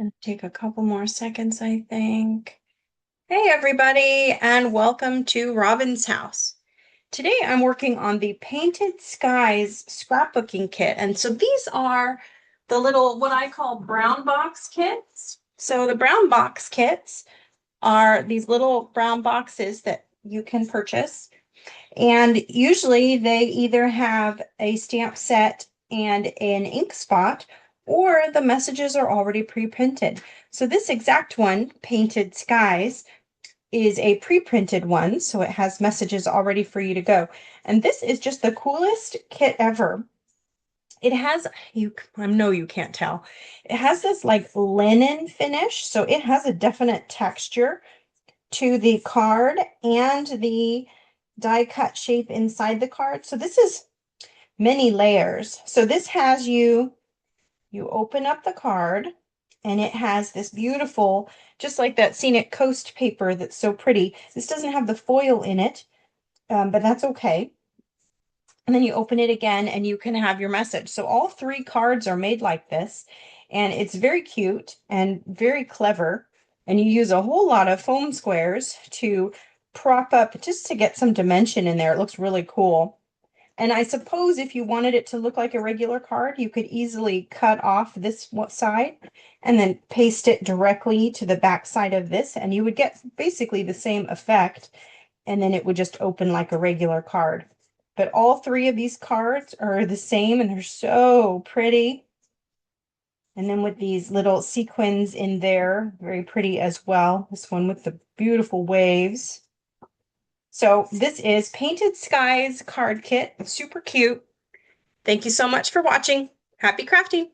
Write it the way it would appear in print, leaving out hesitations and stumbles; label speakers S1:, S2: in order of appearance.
S1: Gonna take a couple more seconds, I think. Hey everybody, and welcome to Robin's house. Today I'm working on the Painted Skies scrapbooking kit. And so these are the little, what I call brown box kits. So the brown box kits are these little brown boxes that you can purchase. And usually they either have a stamp set and an ink spot, or the messages are already pre-printed. So this exact one, Painted Skies, is a pre-printed one, so it has messages already for you to go. And this is just the coolest kit ever. It has, I know you can't tell, it has this like linen finish, so it has a definite texture to the card and the die cut shape inside the card. So this is many layers. So this has you open up the card and it has this beautiful, just like that scenic coast paper that's so pretty. This doesn't have the foil in it, but that's okay. And then you open it again and you can have your message. So all three cards are made like this, and it's very cute and very clever. And you use a whole lot of foam squares to prop up just to get some dimension in there. It looks really cool. And I suppose if you wanted it to look like a regular card, you could easily cut off this side and then paste it directly to the back side of this, and you would get basically the same effect, and then it would just open like a regular card. But all three of these cards are the same, and they're so pretty. And then with these little sequins in there, very pretty as well. This one with the beautiful waves. So this is Painted Skies card kit. Super cute. Thank you so much for watching. Happy crafting!